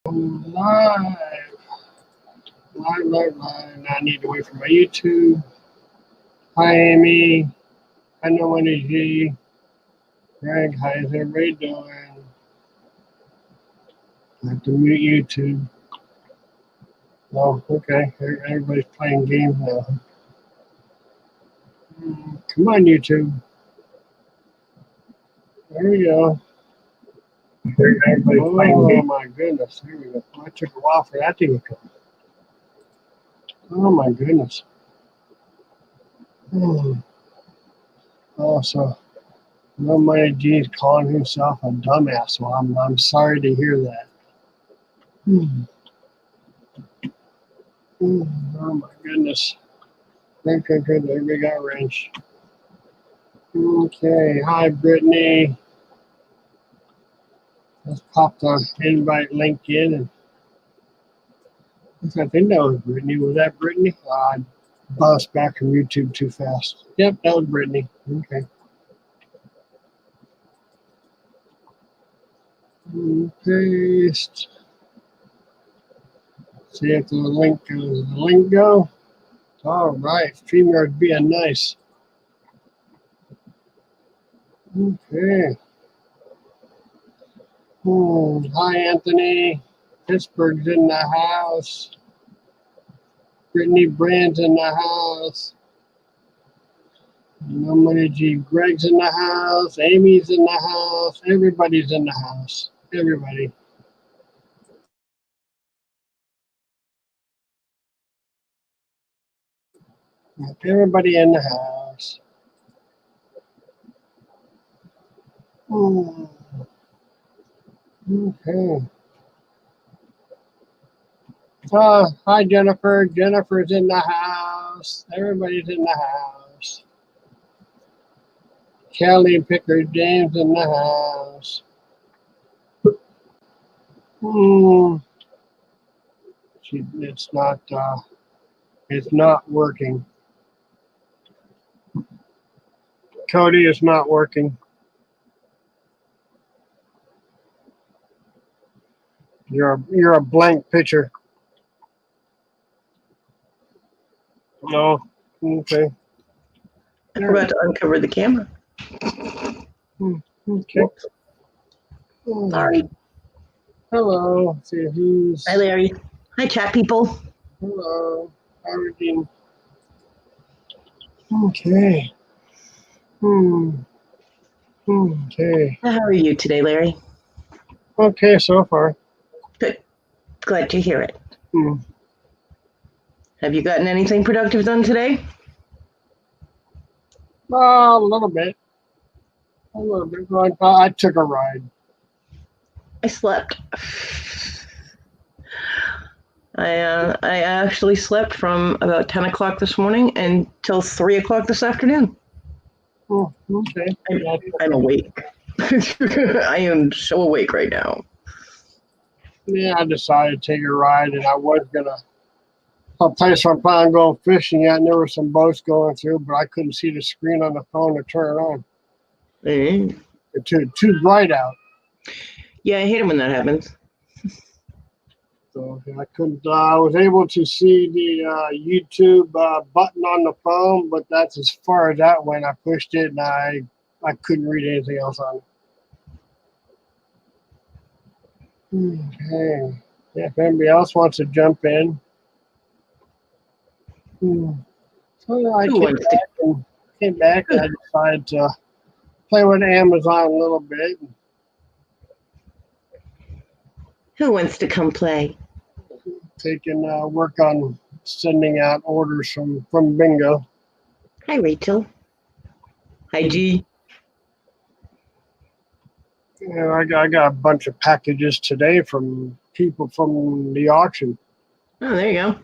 Live. I need to wait for my YouTube. Hi, Amy. I know when is G. Greg, how's everybody doing? I have to mute YouTube. Oh, okay. Everybody's playing games now. Come on, YouTube. There we go. Oh, my goodness. There we go. It took a while for that thing to come. Oh, my goodness. Oh, so no money G's calling himself a dumbass. Well, I'm sorry to hear that. Oh, my goodness. Good. Everybody got wrench. Okay. Hi, Brittany. Let's pop the invite link in. And I think that was Brittany. Was that Brittany? I bounced back from YouTube too fast. Yep, that was Brittany. Okay. Paste. See if the link goes. Does the link go? All right. StreamYard's being nice. Okay. Hi, Anthony. Pittsburgh's in the house. Brittany Brand's in the house. No money G. Greg's in the house. Amy's in the house. Everybody's in the house. Everybody. Everybody in the house. Okay. Hi, Jennifer. Jennifer's in the house. Everybody's in the house. Cali Picker, James in the house. It's not working. Cody, it's not working. You're a blank picture. No. Okay. We're about to uncover the camera. Okay. Sorry. Hello. Let's see who's. Hi, Larry. Hi, chat people. Hello. Everything. Okay. Okay. How are you today, Larry? Okay, so far. Good. Glad to hear it. Have you gotten anything productive done today? A little bit. I took a ride. I slept. I actually slept from about 10 o'clock this morning until 3 o'clock this afternoon. Oh, okay. I'm awake. I am so awake right now. Yeah, I decided to take a ride, and I was gonna. A place I'm planning on going fishing at, and there were some boats going through, but I couldn't see the screen on the phone to turn it on. It's too bright out. Yeah, I hate it when that happens. So I couldn't. I was able to see the YouTube button on the phone, but that's as far as that went. I pushed it, and I couldn't read anything else on it. Okay. Yeah, if anybody else wants to jump in. So I came back and I decided to play with Amazon a little bit. Who wants to come play? Taking work on sending out orders from Bingo. Hi, Rachel. Hi, G. Yeah, I got a bunch of packages today from people from the auction. Oh, there you go.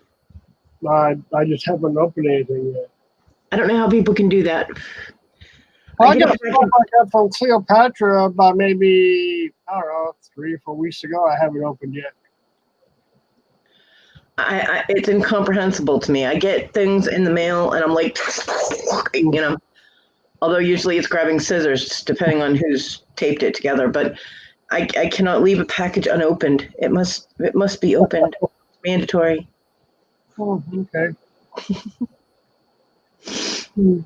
I just haven't opened anything yet. I don't know how people can do that. I got stuff I got from Cleopatra about maybe, I don't know, 3 or 4 weeks ago. I haven't opened yet. It's incomprehensible to me. I get things in the mail and I'm like, although usually it's grabbing scissors, depending on who's taped it together. But I cannot leave a package unopened. It must be opened. Mandatory. Oh, okay. Hmm.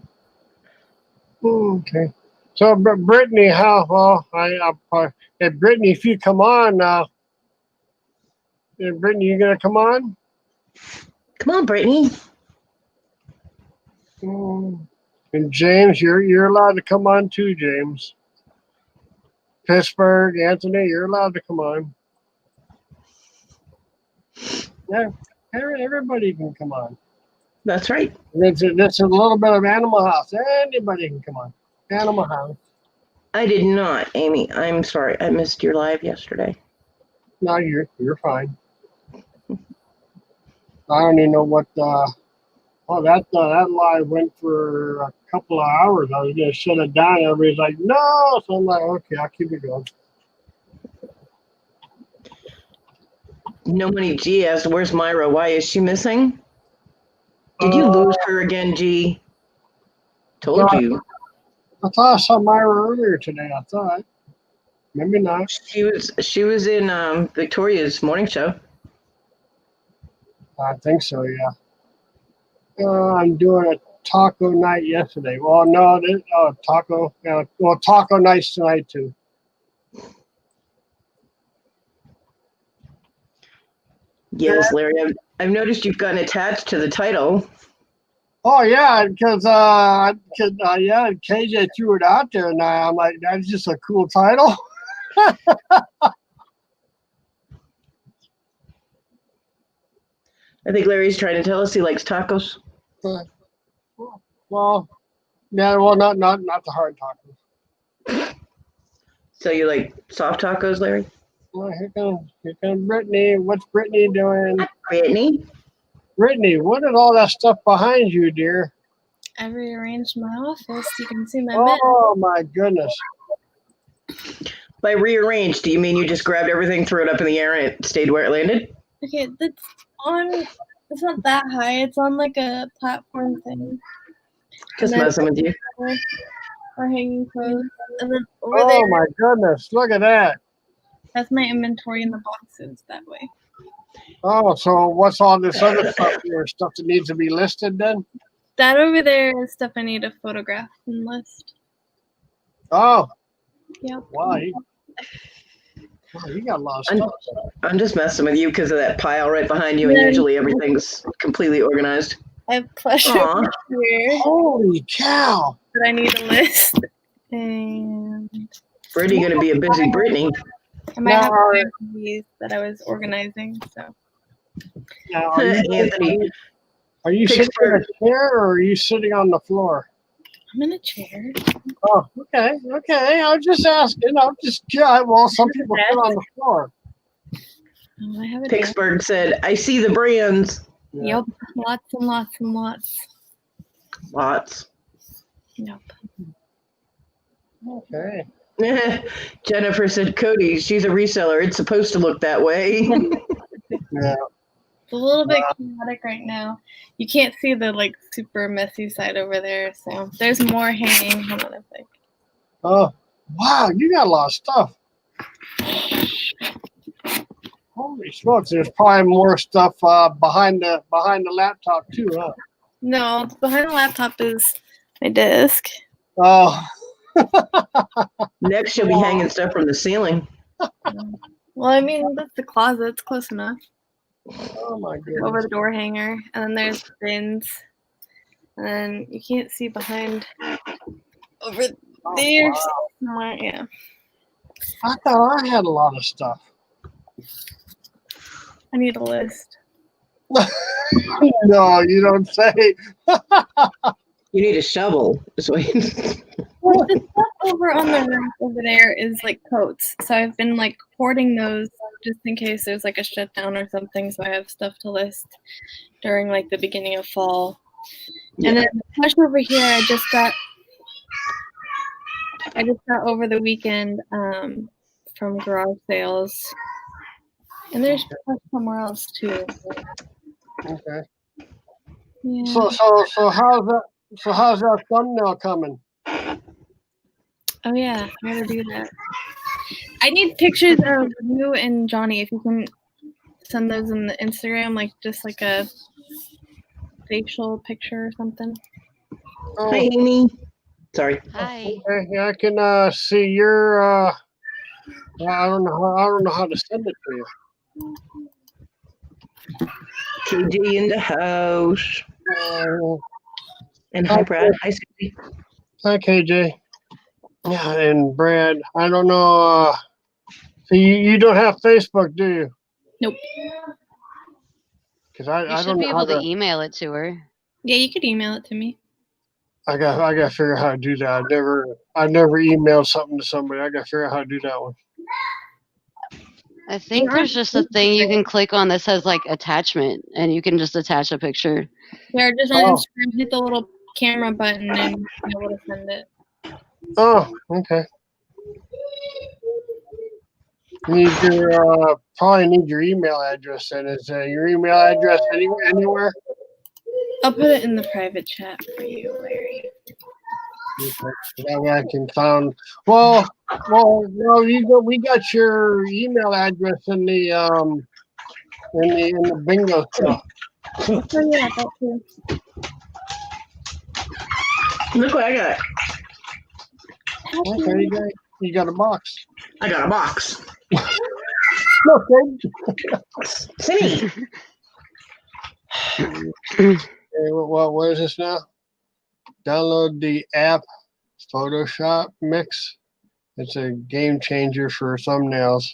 Okay. So, Brittany, how? Well, hey, Brittany, if you come on now, Brittany, you gonna come on? Come on, Brittany. And James, you're allowed to come on too, James. Pittsburgh, Anthony, you're allowed to come on. Yeah, everybody can come on. That's right. It's a little bit of Animal House. Anybody can come on. Animal House. I did not, Amy. I'm sorry. I missed your live yesterday. No, you're fine. I don't even know what. That live went for a couple of hours. I was gonna shut it down. Everybody's like, no. So I'm like, okay, I'll keep it going. No Money G asked, where's Myra? Why is she missing? Did you lose her again, G? Told you. I thought I saw Myra earlier today. I thought. Maybe not. She was in Victoria's morning show. I think so, yeah. I'm doing a taco night yesterday. Well, no, taco. Well, taco nights tonight too. Yes, Larry. I've noticed you've gotten attached to the title. Oh yeah, because KJ threw it out there, and I'm like, that's just a cool title. I think Larry's trying to tell us he likes tacos. Well, yeah, well, not the hard tacos. So you like soft tacos, Larry? Well, here comes Brittany. What's Brittany doing? Brittany? Brittany, what is all that stuff behind you, dear? I rearranged my office. You can see my Oh my goodness. By rearranged, do you mean you just grabbed everything, threw it up in the air, and it stayed where it landed? Okay, it's not that high. It's on like a platform thing. Just messing with you. Or hanging clothes. And then over Oh there, my goodness, look at that. that's my inventory in the boxes that way. Oh, so what's all this other stuff here? Stuff that needs to be listed then? That over there is stuff I need to photograph and list. Oh. Yep. Wow, you got a lot of stuff. I'm just messing with you because of that pile right behind you, and usually everything's completely organized. I have pleasure here Holy cow. that I need to list. And Brittany going to be a busy Brittany. I might have these that I was organizing. So. Now, Anthony, are you sitting in a chair or are you sitting on the floor? I'm in a chair. Oh, okay. I'm just asking. Well, some people sit on the floor. Oh, I have a Picksburgh said, I see the brands. Yeah. Yep. Lots and lots and lots. Lots. Yep. Okay. Jennifer said, Cody, she's a reseller. It's supposed to look that way. Yeah. It's a little bit chaotic right now. You can't see the like super messy side over there, so there's more hanging. Hold on a sec. Oh, wow, you got a lot of stuff. Holy smokes! There's probably more stuff behind the laptop too, huh? No, behind the laptop is my desk. Oh. Next, she'll be hanging stuff from the ceiling. Well, I mean, that's the closet. It's close enough. Oh my goodness. Over the door hanger, and then there's bins, and then you can't see behind over there. Somewhere. Yeah. I thought I had a lot of stuff. I need a list. No, you don't say. You need a shovel. Well, the stuff over on the rack over there is like coats. So I've been like hoarding those just in case there's like a shutdown or something. So I have stuff to list during like the beginning of fall. Yeah. And then the plush over here, I just got over the weekend from garage sales. And there's plush somewhere else too. Okay. Yeah. So how's that thumbnail coming? Oh yeah, I gotta do that. I need pictures of you and Johnny. If you can send those in the Instagram, like just like a facial picture or something. Oh, Hi, Amy. Sorry. Hi. okay. Yeah, I can see your. I don't know how to send it to you. KJ in the house. Oh, And hi, Brad. Hi, Susie. hi, KJ. Yeah, and Brad. I don't know. So you don't have Facebook, do you? Nope. Because You I should don't be know how able to to. email it to her. Yeah, you could email it to me. I got to figure out how to do that. I never emailed something to somebody. I got to figure out how to do that one. I think there's just a thing you can click on that says like attachment, and you can just attach a picture. Yeah, just on Oh. Instagram, hit the little camera button and be able to send it. Oh, okay. You need your probably need your email address. Then is your email address anywhere? I'll put it in the private chat for you, Larry. Okay. That way I can found. Well, no, we got your email address in the in the bingo stuff. Oh yeah, that too. Look what I got. Okay, you got a box. I got a box. Okay. Cindy. Okay, what is this now? Download the app Photoshop Mix. It's a game changer for thumbnails.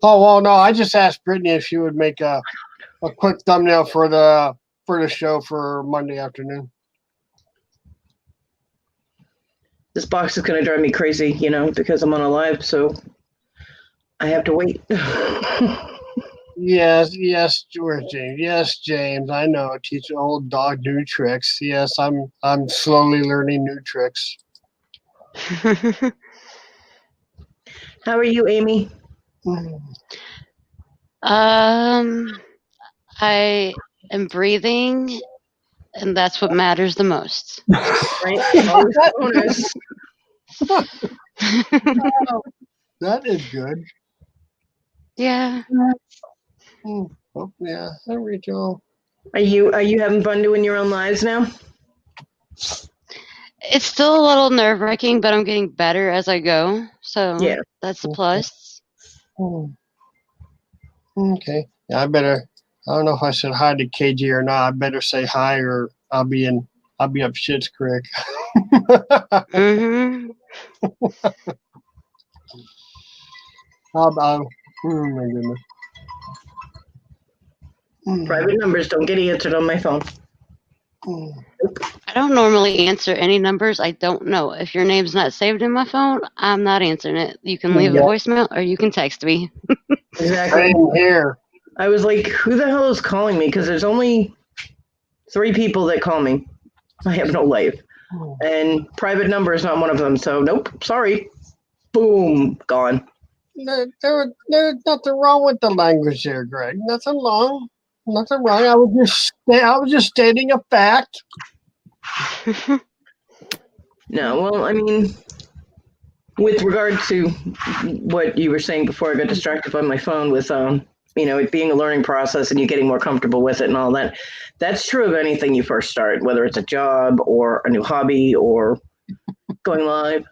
Oh well, no, I just asked Brittany if she would make a quick thumbnail for the show for Monday afternoon. This box is going to drive me crazy, because I'm on a live, so I have to wait. Yes, Georgie. Yes, James. I know. Teach an old dog new tricks. Yes, I'm slowly learning new tricks. How are you, Amy? I am breathing, and that's what matters the most. Right? Always bonus. That is good. Yeah. Oh, yeah, there we go. Are you having fun doing your own lives now? It's still a little nerve-wracking, but I'm getting better as I go. So Yeah. that's a plus. Okay. Yeah, I don't know if I said hi to KG or not. I better say hi or I'll be up shit's creek. Mm-hmm. How about, oh my goodness. Private numbers don't get answered on my phone. I don't normally answer any numbers I don't know. If your name's not saved in my phone, I'm not answering it. You can leave a voicemail or you can text me. Exactly. Same here. I was like, who the hell is calling me? Because there's only 3 people that call me. I have no life. And private number is not one of them. So, nope, sorry. Boom, gone. There's nothing wrong with the language there, Greg. Nothing wrong. Nothing wrong. I was just stating a fact. No, well, I mean, with regard to what you were saying before I got distracted by my phone with, it being a learning process and you getting more comfortable with it and all that, that's true of anything you first start, whether it's a job or a new hobby or going live,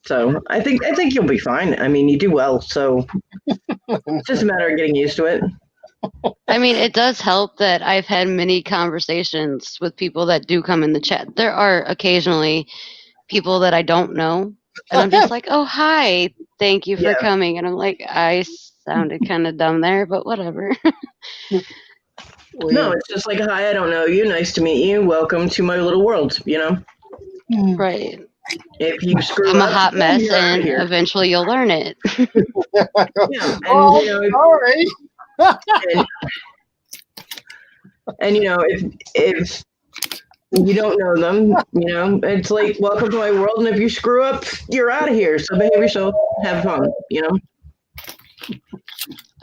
So I think you'll be fine. I mean, you do well, so it's just a matter of getting used to it. I mean, it does help that I've had many conversations with people that do come in the chat. There are occasionally people that I don't know, and I'm just like, oh, hi, thank you for coming. And I'm like, I sounded kind of dumb there, but whatever. No, it's just like, hi, I don't know you. Nice to meet you. Welcome to my little world, Right. If you screw I'm up, a hot mess, you're out of and here. eventually you'll learn it. Yeah, Sorry. and if you don't know them, it's like, welcome to my world, and if you screw up, you're out of here. So behave yourself, have fun,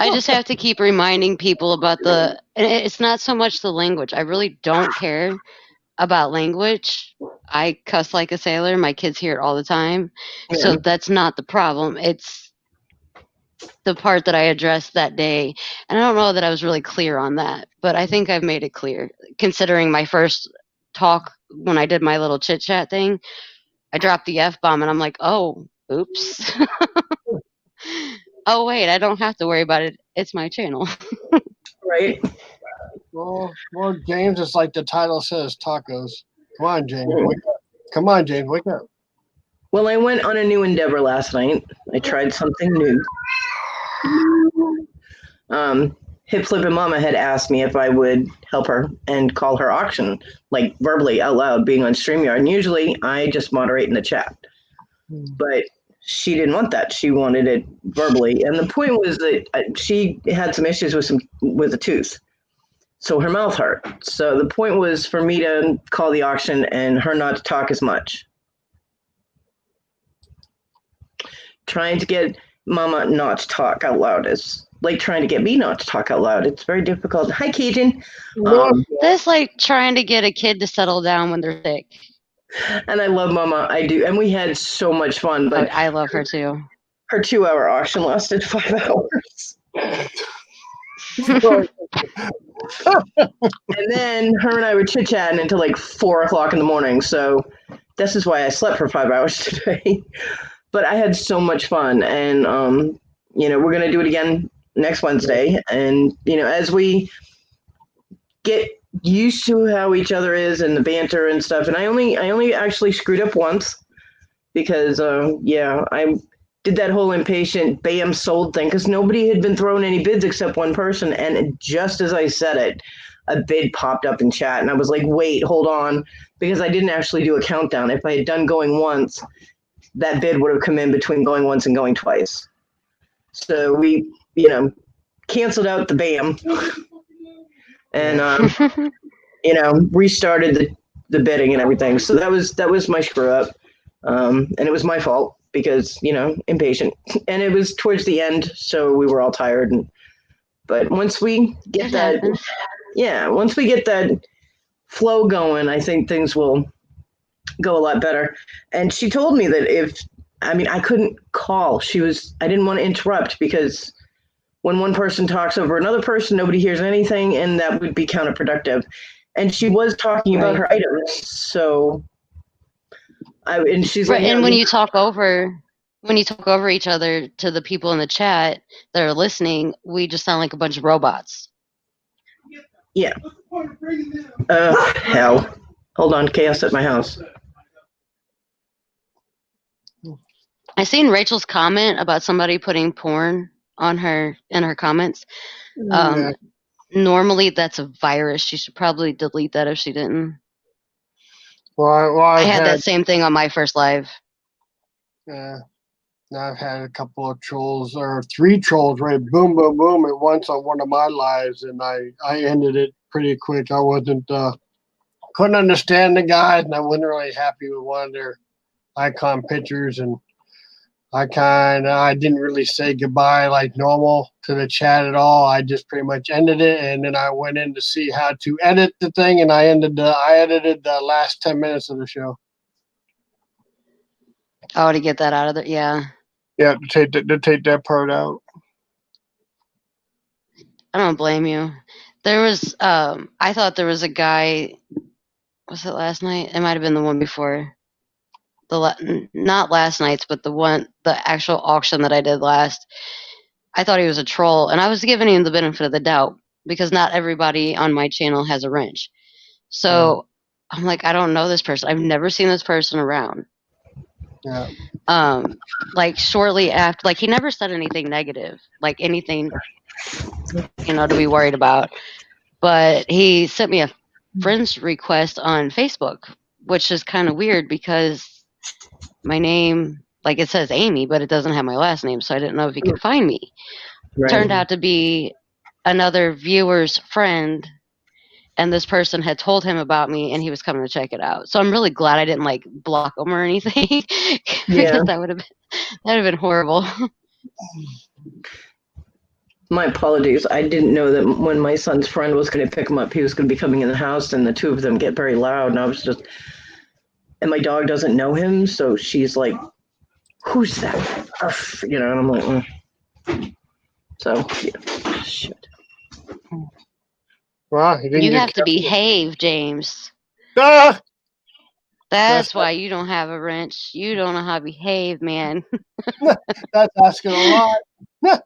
I just have to keep reminding people about and it's not so much the language. I really don't care about language. I cuss like a sailor. My kids hear it all the time. Yeah. So that's not the problem. It's the part that I addressed that day. And I don't know that I was really clear on that, but I think I've made it clear. Considering my first talk when I did my little chit chat thing, I dropped the F-bomb and I'm like, oh, oops. Oh, wait, I don't have to worry about it. It's my channel. Right? Well, James, it's like the title says, tacos. Come on, James, wake up. Come on, James, wake up. Well, I went on a new endeavor last night. I tried something new. Hip Flip and Mama had asked me if I would help her and call her auction, like verbally out loud, being on StreamYard. And usually I just moderate in the chat. But she didn't want that. She wanted it verbally. And the point was that she had some issues with a tooth. So her mouth hurt. So the point was for me to call the auction and her not to talk as much. Trying to get Mama not to talk out loud is like trying to get me not to talk out loud. It's very difficult. Hi, Cajun. That's like trying to get a kid to settle down when they're sick. And I love Mama. I do. And we had so much fun. But I love her too. Her 2-hour auction lasted 5 hours. And then her and I were chit-chatting until like 4 o'clock in the morning. So this is why I slept for 5 hours today. But I had so much fun. And, we're going to do it again next Wednesday. And, as we get used to how each other is and the banter and stuff. And I only actually screwed up once because, I did that whole impatient bam sold thing because nobody had been throwing any bids except one person. And just as I said it, a bid popped up in chat. And I was like, wait, hold on, because I didn't actually do a countdown. If I had done going once, that bid would have come in between going once and going twice. So we, canceled out the bam and, restarted the bidding and everything. So that was my screw up. And it was my fault because, impatient. And it was towards the end, so we were all tired. But once we get once we get that flow going, I think things will go a lot better. And she told me that I couldn't call. I didn't want to interrupt because when one person talks over another person, nobody hears anything, and that would be counterproductive. And she was talking about her items, so she's like, and when you talk over each other to the people in the chat that are listening, we just sound like a bunch of robots. Yeah. Hell. Hold on, chaos at my house. I seen Rachel's comment about somebody putting porn in her comments. Normally that's a virus. She should probably delete that if she didn't. Well, I had that same thing on my first live. Yeah. Now I've had a couple of trolls, or 3 trolls, right? Boom, boom, boom at once on one of my lives, and I ended it pretty quick. I couldn't understand the guys, and I wasn't really happy with one of their icon pictures, and I didn't really say goodbye like normal to the chat at all. I just pretty much ended it, and then I went in to see how to edit the thing, and I edited the last 10 minutes of the show. Oh, to get that out of there, yeah. Yeah, to take that part out. I don't blame you. There was, I thought there was a guy. Was it last night? It might have been the one before. Not last night's, but the actual auction that I did last. I thought he was a troll, and I was giving him the benefit of the doubt because not everybody on my channel has a wrench. So I'm like, I don't know this person. I've never seen this person around. Yeah. Like shortly after, like he never said anything negative, like anything, to be worried about. But he sent me a friend's request on Facebook, which is kind of weird because my name, like it says Amy, but it doesn't have my last name, so I didn't know if he could find me. Right. Turned out to be another viewer's friend, and this person had told him about me, and he was coming to check it out. So I'm really glad I didn't like block him or anything, because that would have been horrible. My apologies. I didn't know that when my son's friend was going to pick him up, he was going to be coming in the house, and the two of them get very loud, and I was just. And my dog doesn't know him, so she's like, "Who's that?" And I'm like, So, yeah. Shit. Well, he didn't You get have to behave, James. Ah! That's why you don't have a wrench. You don't know how to behave, man. That's asking a lot.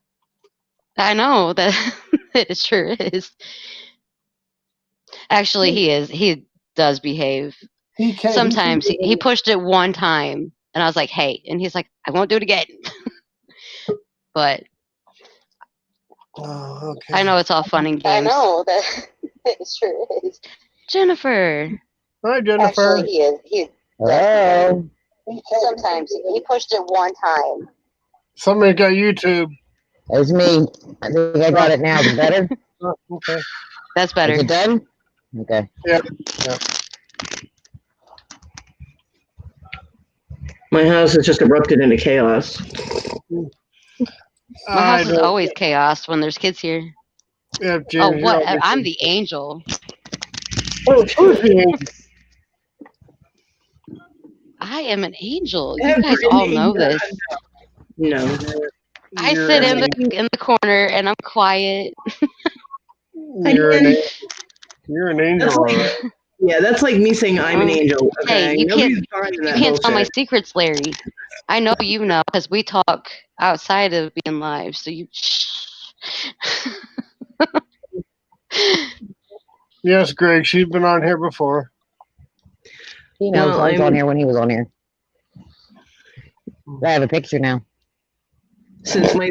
I know that it sure is. Actually, he is. He does behave. He can't. Sometimes he pushed it one time, and I was like, "Hey," and he's like, "I won't do it again." But Oh, okay. I know it's all fun and games. I know that it sure is. Jennifer. Hi, Jennifer. Actually, he is. Hello. Sometimes he pushed it one time. Somebody got YouTube. It's me. I think I got it now. Is it better? Oh, okay. That's better. Is it done? Okay. Yeah. My house has just erupted into chaos. My house is always chaos when there's kids here. Yeah, James, What? I'm the angel. Oh, who's the angel? I am an angel. You guys all know this. No. I sit in the corner and I'm quiet. You're an angel. You're an angel, all right. Yeah, that's like me saying I'm an angel. Okay, Hey, you nobody's buying You that can't tell my bullshit. secrets, Larry. I know you know because we talk outside of being live. So you. Yes, Greg. She's been on here before. He knows Well, I was I'm- on here when he was on here. I have a picture now. Since my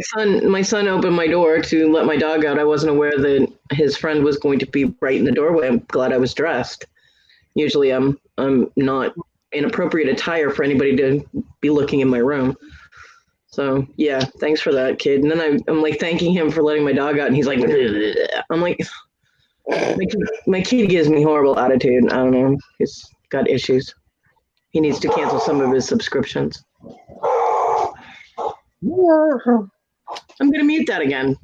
son opened my door to let my dog out, I wasn't aware that his friend was going to be right in the doorway. I'm glad I was dressed. Usually I'm not in appropriate attire for anybody to be looking in my room. So yeah, thanks for that, kid. And then I'm like thanking him for letting my dog out, and he's like, I'm like, my kid gives me horrible attitude. I don't know. He's got issues. He needs to cancel some of his subscriptions. I'm gonna mute that again.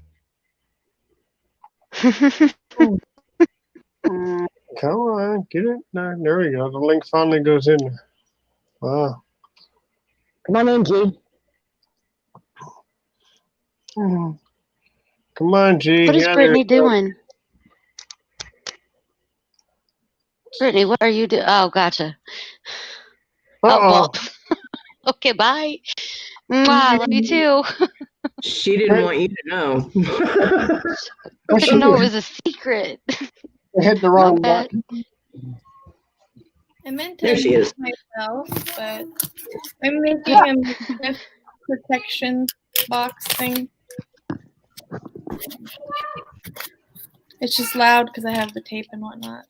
Come on, get it. No, there we go. The link finally goes in there. Wow. Come on in, G. Come on, G. What is Yeah, Brittany there you go. doing? Brittany, what are you doing? Oh, gotcha. Oh, well. Okay, bye. Mwah, love you too. She didn't want you to know. I didn't know it was a secret. I hit the wrong button. I meant to There she is. myself, but I'm making a gift protection box thing. It's just loud because I have the tape and whatnot.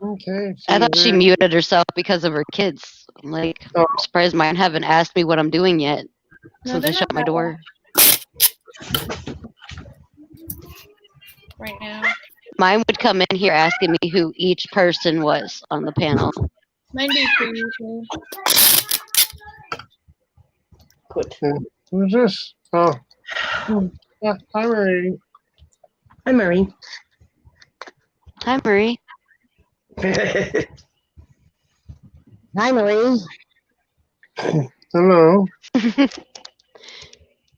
Okay. I thought she muted herself because of her kids. I'm like, I'm surprised mine haven't asked me what I'm doing yet since I shut my door. Right now. Mine would come in here asking me who each person was on the panel. Mine do too, usually. Who's this? Oh. Yeah, hi, Marie. Hi, Marie. Hi, Marie. Hi, Marie. Hello.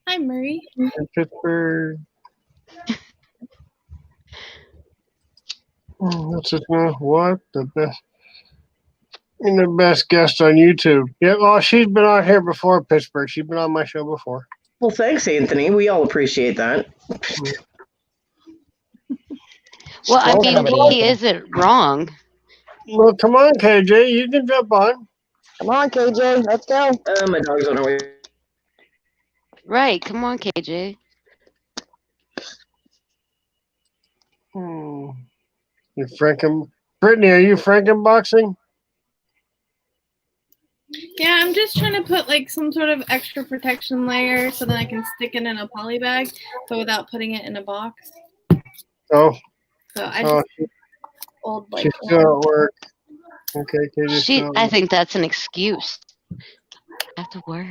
Hi, Marie. In Pittsburgh. What's his name? What? The best. The best guest on YouTube. Yeah, well, she's been on here before, Pittsburgh. She's been on my show before. Well, thanks, Anthony. We all appreciate that. Well, I mean, he isn't wrong. Well, come on, KJ. You can jump on. Come on, KJ. Let's go. My dog's on her way. Right. Come on, KJ. You Brittany, are you Frankenboxing? Yeah, I'm just trying to put like some sort of extra protection layer so that I can stick it in a poly bag, but without putting it in a box. Oh. So I just old like. She's still at work. Okay, KJ. I think that's an excuse. I have to work.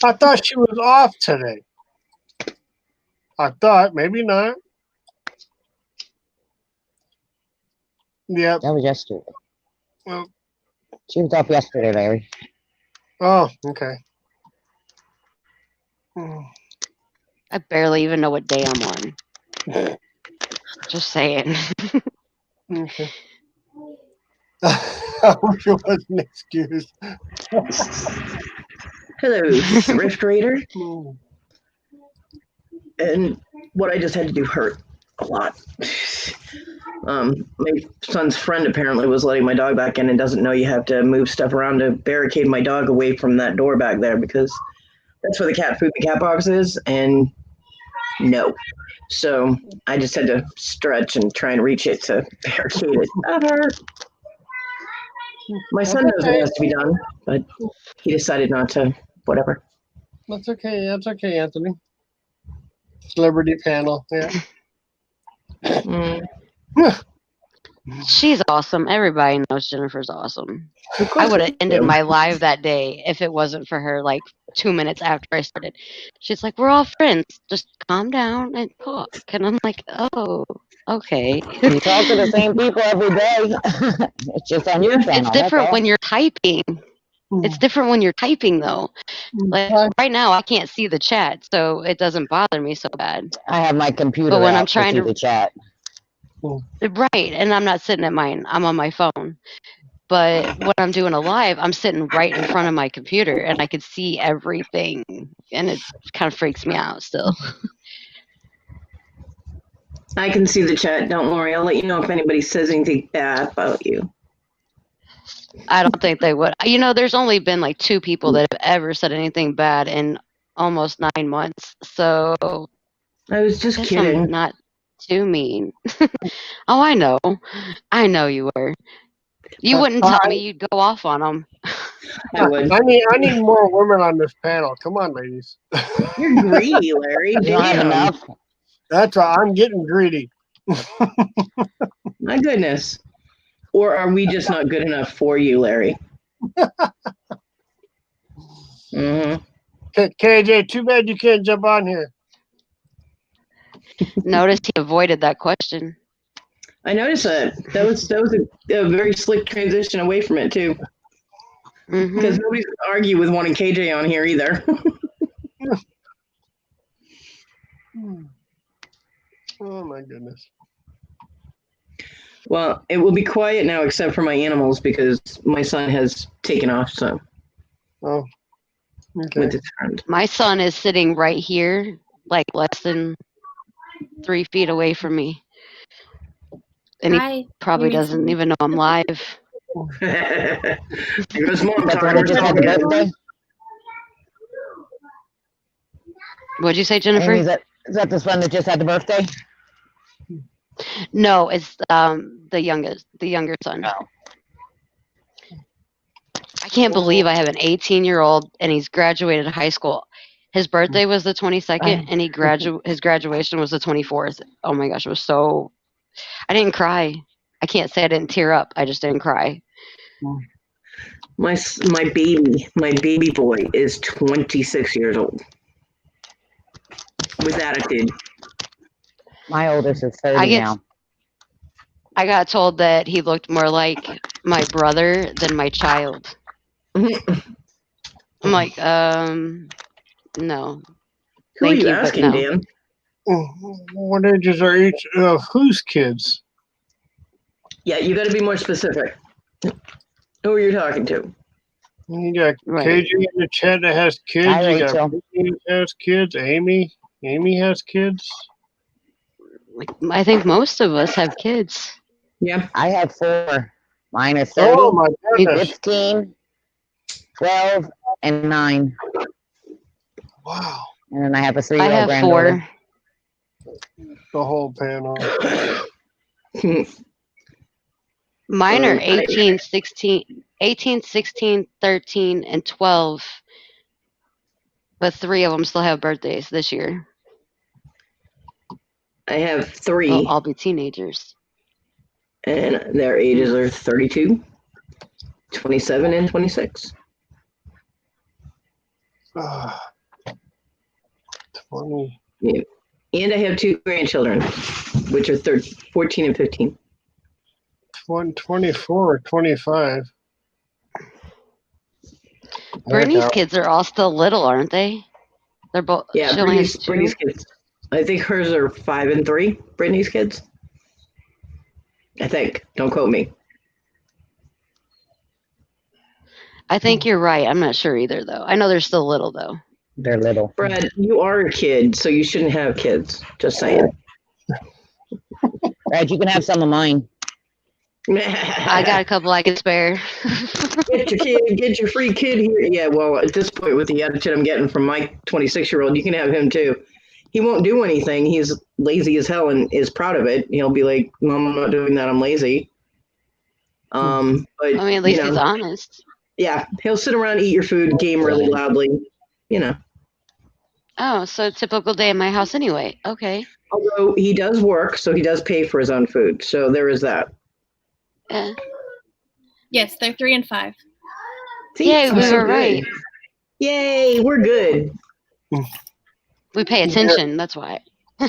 I thought she was off today. I thought, maybe not. Yep. That was yesterday. Well, She was off yesterday, Larry. oh, okay. I barely even know what day I'm on. Just saying. Okay. I wish it was an excuse. Hello, thrift raider. Mm. And what I just had to do hurt a lot. My son's friend apparently was letting my dog back in and doesn't know you have to move stuff around to barricade my dog away from that door back there because that's where the cat food and cat box is. And no. So I just had to stretch and try and reach it to barricade it. That hurt. My son knows what has to be done, but he decided not to. Whatever. That's okay. That's okay, Anthony. Celebrity panel. Yeah. Mm. She's awesome. Everybody knows Jennifer's awesome. I would have ended my live that day if it wasn't for her, like 2 minutes after I started. She's like, we're all friends. Just calm down and talk. And I'm like, oh, okay. You talk to the same people every day. It's just on your channel. It's different when you're typing. It's different when you're typing, though. Like right now, I can't see the chat, so it doesn't bother me so bad. I have my computer But when out I'm trying to to see the chat. Right, and I'm not sitting at mine. I'm on my phone. But when I'm doing a live, I'm sitting right in front of my computer, and I can see everything, and it kind of freaks me out still. I can see the chat. Don't worry. I'll let you know if anybody says anything bad about you. I don't think they would. You know, there's only been like 2 people that have ever said anything bad in almost 9 months. So I was just guess kidding. I'm not too mean. Oh, I know. I know you were. You wouldn't tell me you'd go off on them. I would. I need more women on this panel. Come on, ladies. You're greedy, Larry. You don't have Damn. enough? That's why I'm getting greedy. My goodness. Or are we just not good enough for you, Larry? Mm-hmm. KJ, too bad you can't jump on here. Notice he avoided that question. I noticed that. That was a very slick transition away from it, too. Because nobody's going to argue with wanting KJ on here either. Oh, my goodness. Well, it will be quiet now except for my animals because my son has taken off. So, Oh, okay. with his friend. My son is sitting right here, like less than 3 feet away from me. And he probably doesn't even know I'm live. Here goes Mom. That's the one that just had the birthday? What'd you say, Jennifer? Amy, is that this one that just had the birthday? No, it's the younger son. Oh. I can't believe I have an 18-year-old and he's graduated high school. His birthday was the 22nd and his graduation was the 24th. Oh my gosh, it was so... I didn't cry. I can't say I didn't tear up. I just didn't cry. My baby boy is 26 years old. With attitude. My oldest is 30 now. I got told that he looked more like my brother than my child. I'm like, no. Who are you asking, Dan? What ages are each of whose kids? Yeah, you got to be more specific. Who are you talking to? You got KJ in the chat that has kids. Hi, you got Rachel. Brittany that has kids. Amy has kids. I think most of us have kids. Yeah. I have 4. Mine is 30, Oh my goodness. 15, 12, and 9. Wow. And then I have a 3-year-old I have granddaughter. 4. The whole panel. Mine are 18, 16, 13, and 12. But 3 of them still have birthdays this year. I have 3. They'll all be teenagers. And their ages are 32, 27, and 26. 20. Yeah. And I have 2 grandchildren, which are 14 and 15. 24 or 25. Brittany's kids are all still little, aren't they? They're both. Yeah, She only has Brittany's two. kids. I think hers are 5 and 3. Brittany's kids. I think. Don't quote me. I think you're right. I'm not sure either, though. I know they're still little, though. They're little. Brad, you are a kid, so you shouldn't have kids. Just saying. Brad, you can have some of mine. I got a couple I can spare. Get your kid, get your free kid here. Yeah, well, at this point, with the attitude I'm getting from my 26-year-old, you can have him too. He won't do anything. He's lazy as hell and is proud of it. He'll be like, "Mom, I'm not doing that. I'm lazy." But I mean, at least he's honest. Yeah, he'll sit around, eat your food, game really loudly. Oh, so typical day in my house anyway. Okay. Although he does work, so he does pay for his own food. So there is that. Yeah. Yes, they're 3 and 5. See, Yay, I'm we so were good. right. Yay, we're good. We pay attention. That's why.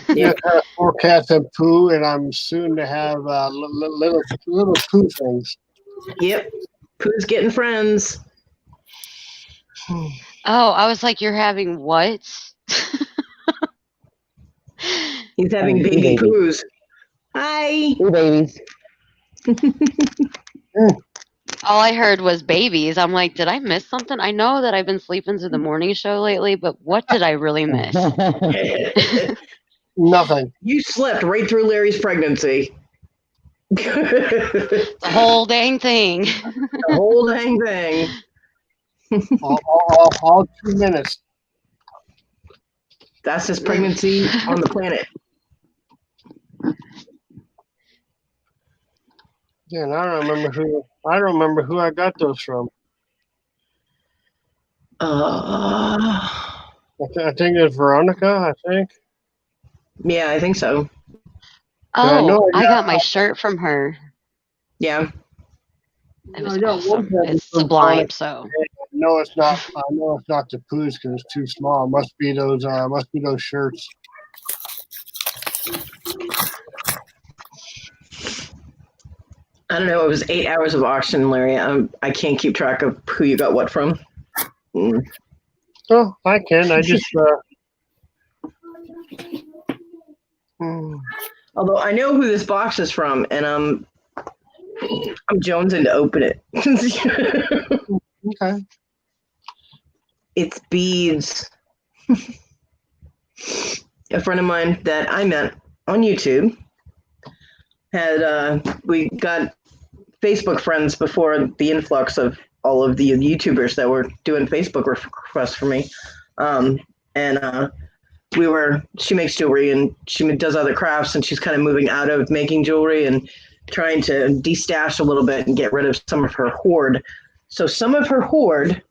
Yeah, kind of forecasting poo, and I'm soon to have little poo things. Yep. Pooh's getting friends. Oh, I was like, you're having what? He's having Two baby babies. Poohs. Hi. 2 babies. All I heard was babies. I'm like, did I miss something? I know that I've been sleeping through the morning show lately, but what did I really miss? Nothing. You slept right through Larry's pregnancy. The whole dang thing. The whole dang thing. All 2 minutes. That's his pregnancy on the planet. Yeah, and I don't remember who I got those from. I think it's Veronica. I think. Yeah, I think so. I Oh, know I I got- got my shirt from her. Yeah. It was I got awesome. one It's from sublime, so. No, it's not. I know it's not the poos because it's too small. It must be those. Must be those shirts. I don't know. It was 8 hours of auction, Larry. I can't keep track of who you got what from. Oh, I can. I just. Although I know who this box is from, and I'm jonesing to open it. Okay. It's beads. A friend of mine that I met on YouTube had we got Facebook friends before the influx of all of the YouTubers that were doing Facebook requests for me. She makes jewelry and she does other crafts, and she's kind of moving out of making jewelry and trying to destash a little bit and get rid of some of her hoard. So some of her hoard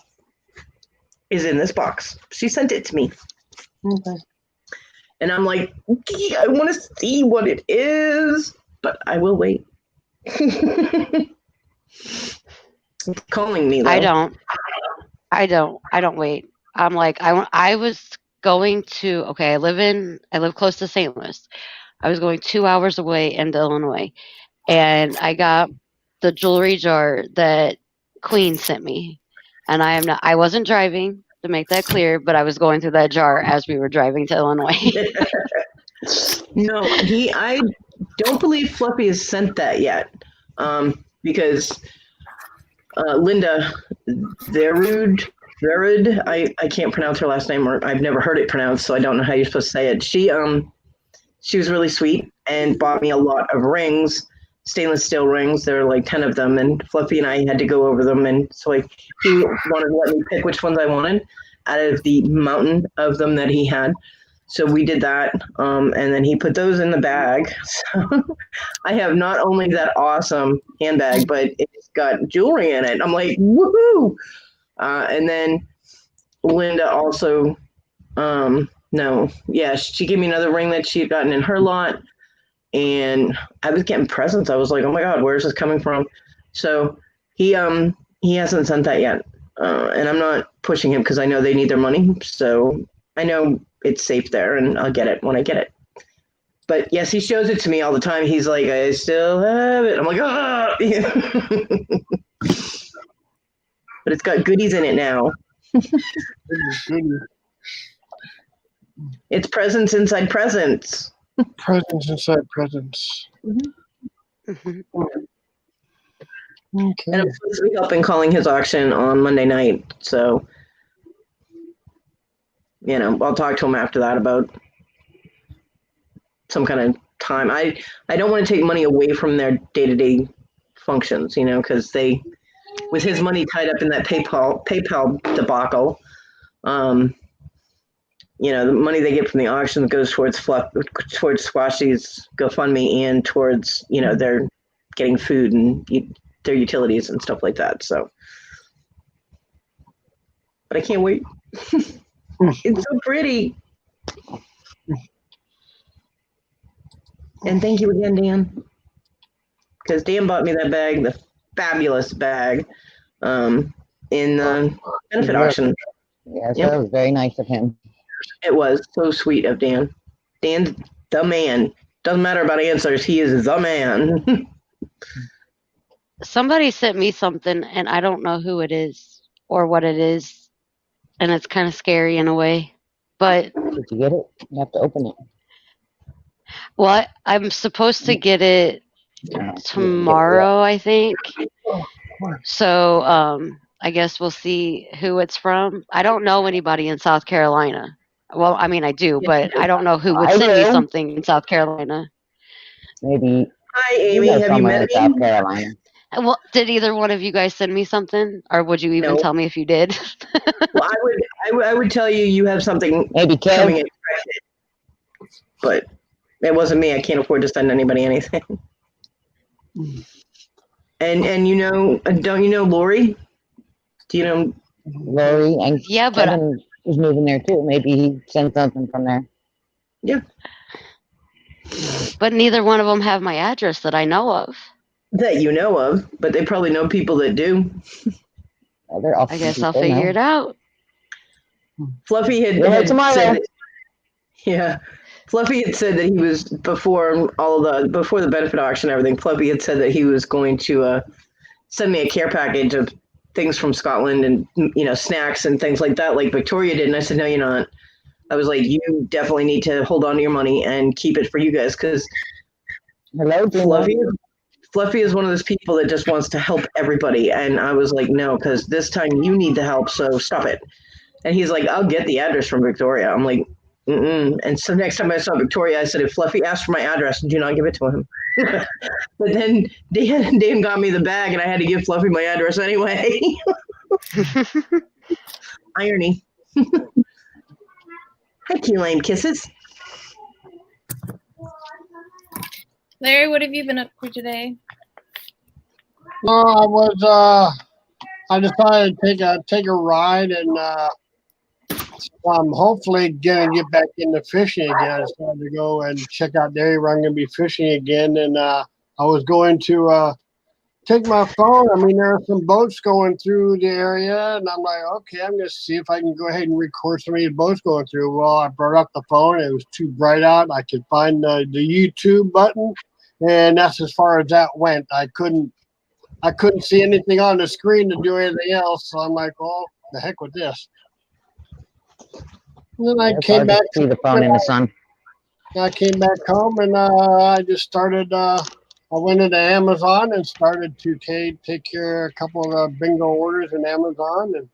is in this box. She sent it to me. Okay. And I'm like, I want to see what it is, but I will wait. It's calling me, though. I don't wait. I'm like, I was going to, okay, I live close to St. Louis. I was going 2 hours away into Illinois, and I got the jewelry jar that Queen sent me. And I wasn't driving, to make that clear, but I was going through that jar as we were driving to Illinois. No, I don't believe Fluffy has sent that yet, because Linda Verud, I can't pronounce her last name, or I've never heard it pronounced, so I don't know how you're supposed to say it. She was really sweet and bought me a lot of rings, stainless steel rings. There were like 10 of them, and Fluffy and I had to go over them, and so he wanted to let me pick which ones I wanted out of the mountain of them that he had. So we did that, and then he put those in the bag. So I have not only that awesome handbag, but it's got jewelry in it. I'm like, woohoo! And then Linda also, she gave me another ring that she had gotten in her lot, and I was getting presents. I was like, oh my God, where's this coming from? So he hasn't sent that yet, and I'm not pushing him because I know they need their money. So I know it's safe there, and I'll get it when I get it. But yes, he shows it to me all the time. He's like, I still have it. I'm like, ah. But it's got goodies in it now. It's presents inside presents. Presents inside presents. Mhm. Okay. And I'm supposed to be helping calling his auction on Monday night. So, I'll talk to him after that about some kind of time. I don't want to take money away from their day-to-day functions, because with his money tied up in that PayPal debacle, the money they get from the auction goes towards Squashy's GoFundMe and towards, their getting food and their utilities and stuff like that. So, but I can't wait. It's so pretty. And thank you again, Dan. Because Dan bought me that bag, the fabulous bag, in the benefit auction. Yes, Yep. that was very nice of him. It was so sweet of Dan. Dan's the man. Doesn't matter about answers. He is the man. Somebody sent me something, and I don't know who it is or what it is, and it's kind of scary in a way. But Did you get it? You have to open it. well, I'm supposed to get it tomorrow, I think. So I guess we'll see who it's from. I don't know anybody in South Carolina. Well, I mean, I do, but I don't know who would I send me will. something in South Carolina. Maybe Hi, you Amy. know Have you someone met in me? South Carolina. Well, did either one of you guys send me something, or would you even No. tell me if you did? Well, I would tell you have something Maybe coming Kev. in, but it wasn't me. I can't afford to send anybody anything. And don't you know Lori? Do you know? Lori and Yeah, but Kevin is moving there too. Maybe he sent something from there. Yeah, neither one of them have my address that I know of. that you know of, but they probably know people that do. Oh, they're awesome I guess people I'll figure now. it out. Fluffy had Tomorrow. said that, yeah. Fluffy had said that he was before the benefit auction and everything. Fluffy had said that he was going to send me a care package of things from Scotland and snacks and things like that, like Victoria did. And I said, no, you're not. I was like, you definitely need to hold on to your money and keep it for you guys because Hello, Gina. Fluffy is one of those people that just wants to help everybody. And I was like, no, because this time you need the help, so stop it. And he's like, I'll get the address from Victoria. I'm like, mm-mm. And so next time I saw Victoria, I said, if Fluffy asks for my address, do not give it to him. But then Dan got me the bag, and I had to give Fluffy my address anyway. Irony. Hi, key lime kisses. Larry, what have you been up to today? I decided to take a ride, and I'm hopefully gonna get back into fishing again. I decided to go and check out the area where I'm gonna be fishing again, and I was going to take my phone. I mean, there are some boats going through the area, and I'm like, okay, I'm gonna see if I can go ahead and record some of these boats going through. Well, I brought up the phone. It was too bright out. I could find the YouTube button, and that's as far as that went. I couldn't see anything on the screen to do anything else. So I'm like, well, the heck with this. And then I came back. See the phone in the sun. I came back home and I just started. I went into Amazon and started to take care of a couple of the bingo orders in Amazon, and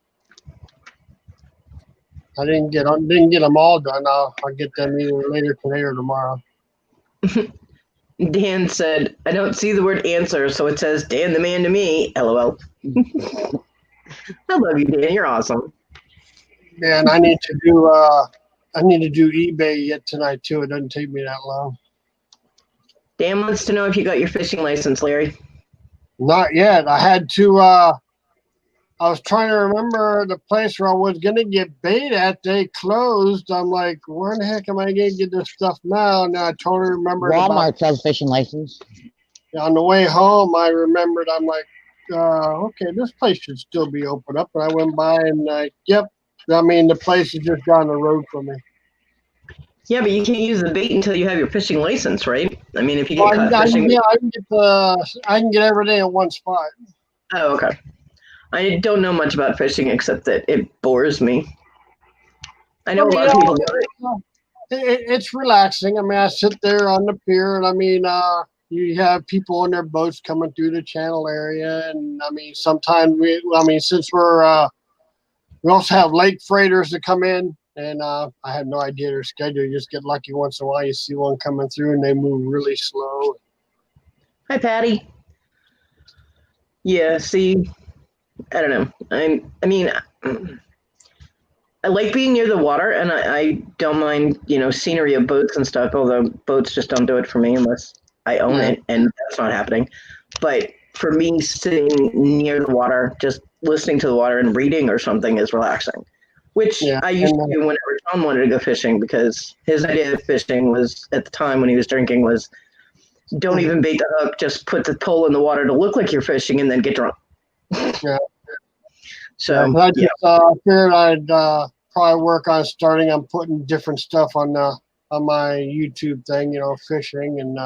I didn't get them all done. I'll get them either later today or tomorrow. Dan said, I don't see the word answer, so it says Dan the man to me. LOL. I love you, Dan. You're awesome. Yeah, and I need to do eBay yet tonight too. It doesn't take me that long. Dan wants to know if you got your fishing license, Larry. Not yet. I had to. I was trying to remember the place where I was gonna get bait at. They closed. I'm like, where in the heck am I gonna get this stuff now? And I totally remembered. Walmart sells fishing license. On the way home, I remembered. I'm like, okay, this place should still be open up. And I went by and yep. I mean, the place is just down the road from me. Yeah, but you can't use the bait until you have your fishing license, right? I mean, if you get caught fishing. Yeah, I can get everything in one spot. Oh, okay. I don't know much about fishing except that it bores me. I know a lot of people do it. it's relaxing. I mean, I sit there on the pier, and I mean, you have people in their boats coming through the channel area, and I mean, sometimes since we also have lake freighters that come in, and I have no idea their schedule. You just get lucky once in a while. You see one coming through, and they move really slow. Hi, Patty. Yeah, see, I don't know. I mean, I like being near the water, and I don't mind, scenery of boats and stuff, although boats just don't do it for me unless I own it, and that's not happening. But for me, sitting near the water, just listening to the water and reading or something is relaxing, which I used to do whenever Tom wanted to go fishing, because his idea of fishing was, at the time when he was drinking, was don't even bait the hook, just put the pole in the water to look like you're fishing and then get drunk. Yeah. So I just figured I'd probably work on starting on putting different stuff on my YouTube thing, fishing, and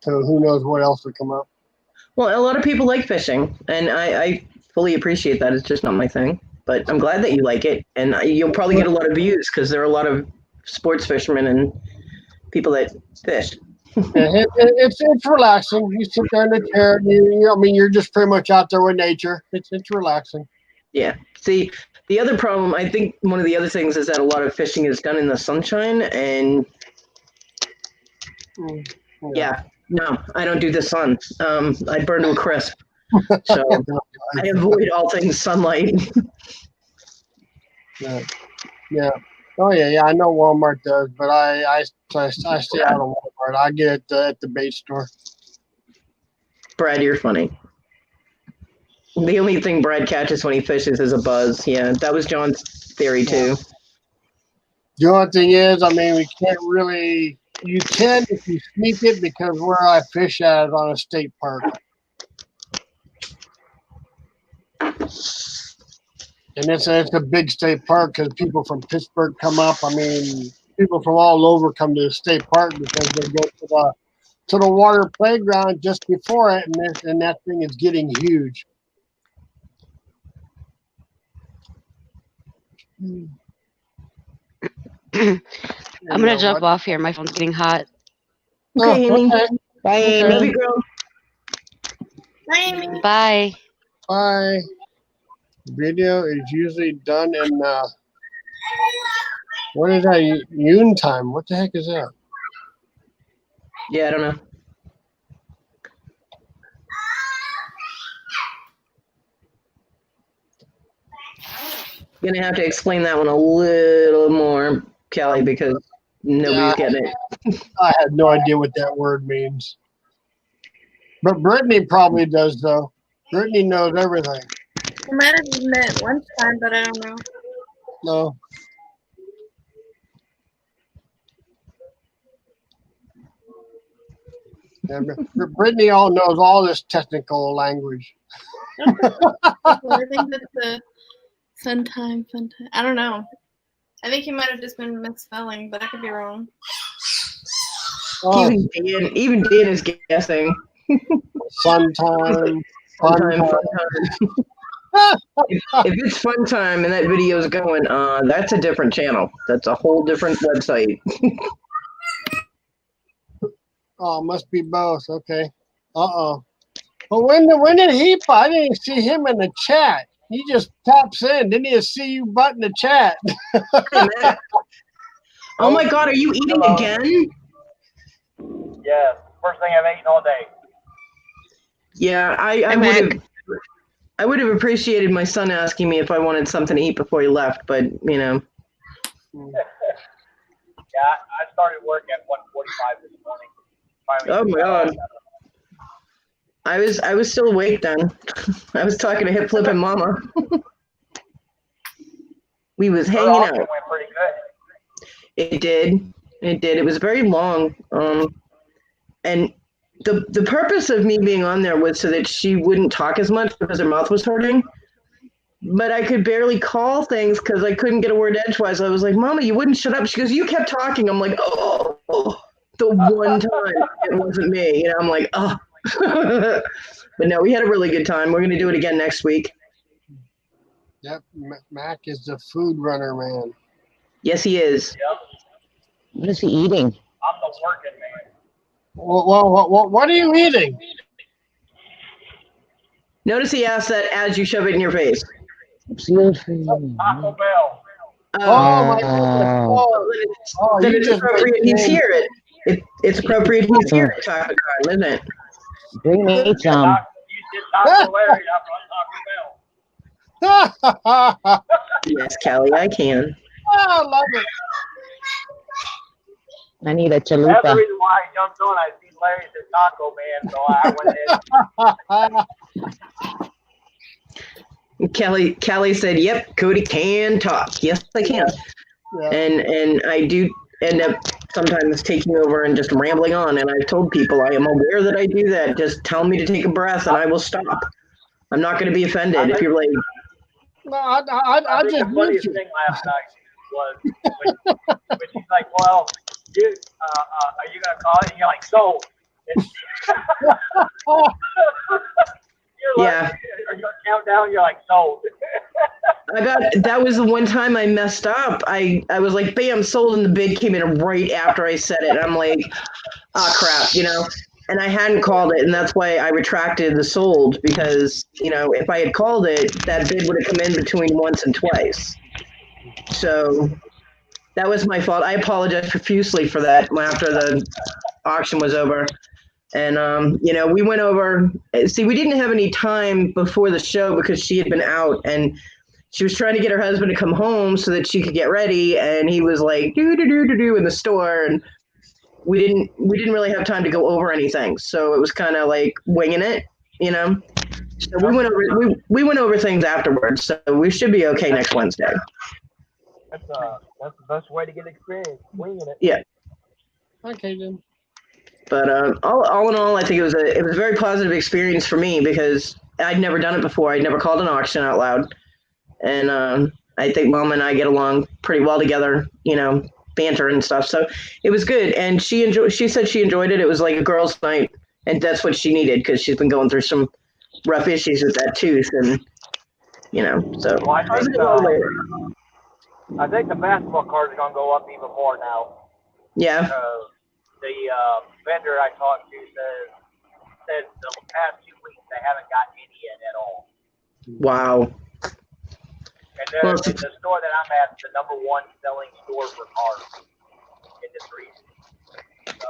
so who knows what else will come up. Well, a lot of people like fishing, and I fully appreciate that. It's just not my thing, but I'm glad that you like it, and you'll probably get a lot of views because there are a lot of sports fishermen and people that fish. It's relaxing. You sit there in the chair. You're just pretty much out there with nature. It's relaxing. Yeah. See, the other problem, I think one of the other things is that a lot of fishing is done in the sunshine, and no, I don't do the sun. I burn to a crisp. So I avoid all things sunlight. Yeah. Oh yeah. I know Walmart does, but I stay out of Walmart. I get it at the bait store. Brad, you're funny. The only thing Brad catches when he fishes is a buzz. Yeah, that was John's theory too. The only thing is, we can't really. You can if you sneak it, because where I fish at is on a state park. And it's a big state park because people from Pittsburgh come up. People from all over come to the state park because they go to the water playground just before it, and that thing is getting huge. I'm gonna jump off here. My phone's getting hot. Okay, Amy. Bye, Okay, Amy. love you, girl. Bye, Amy. Bye. Bye. Video is usually done in what is that? Noon time. What the heck is that? Yeah, I don't know. Gonna have to explain that one a little more, Kelly, because nobody's getting it. I have no idea what that word means. But Brittany probably does, though. Brittany knows everything. We might have met lunchtime, but I don't know. No. Yeah, Brittany knows all this technical language. I think that's the fun time. I don't know. I think he might have just been misspelling, but I could be wrong. Oh, Even Dan is guessing. fun time. Fun time. If it's fun time and that video's going, that's a different channel. That's a whole different website. Oh, must be both. Okay. But when did he? I didn't see him in the chat. He just pops in. Didn't he see you butt in the chat? Oh my God, are you eating again? Yeah, first thing I've eaten all day. Yeah, I would have appreciated my son asking me if I wanted something to eat before he left, but Yeah, I started work at 1:45 this morning. Oh my God. I was still awake then. I was talking to Hip Flip and Mama. We was hanging out. Went pretty good. It did. It was very long. And the purpose of me being on there was so that she wouldn't talk as much because her mouth was hurting. But I could barely call things because I couldn't get a word edgewise. I was like, Mama, you wouldn't shut up. She goes, you kept talking. I'm like, oh, the one time it wasn't me. I'm like, oh. But no, we had a really good time. We're going to do it again next week. Yep, Mac is the food runner, man. Yes, he is. What is he eating? I'm the working man. What are you eating? Notice he asked that as you shove it in your face. Taco Bell. Oh my goodness! Then you it's just appropriate made he's me- here. It's appropriate he's here at Taco Time, isn't it? Bring me some. You did Taco Larry. I'm Taco Bell. I Yes, Callie, I can. love it. I need a That's the chalupa. reason why I jumped on. I seen Larry's at Taco Man, so I went ahead. Callie said, "Yep, Cody can talk. Yes, I can." Yeah. And I do end up sometimes taking over and just rambling on. And I've told people I am aware that I do that. Just tell me to take a breath, and I will stop. I'm not going to be offended if you're like. No, I I think just the moved funniest you. thing last night was when she's like, "Well, you are you gonna call it?" And you're like, "So." You're like, Yeah. Are you gonna count down? You're like, "So." That was the one time I messed up. I was like, bam, sold, and the bid came in right after I said it. And I'm like, oh crap, and I hadn't called it, and that's why I retracted the sold, because, if I had called it, that bid would have come in between once and twice. So that was my fault. I apologize profusely for that after the auction was over. And, we went over, see, we didn't have any time before the show because she had been out, and she was trying to get her husband to come home so that she could get ready, and he was like do in the store, and we didn't really have time to go over anything, so it was kind of like winging it, So we went over things afterwards, so we should be okay next Wednesday. That's the best way to get experience, winging it. Yeah. Okay, then. But all in all, I think it was a very positive experience for me because I'd never done it before. I'd never called an auction out loud. And I think Mom and I get along pretty well together, banter and stuff. So it was good. And she said she enjoyed it. It was like a girls' night, and that's what she needed because she's been going through some rough issues with that tooth, and so. Well, I think the basketball cards are gonna go up even more now. Yeah. The vendor I talked to said the past 2 weeks they haven't gotten any yet at all. Wow. And the store that I'm at is the #1 selling store for cards in this region. So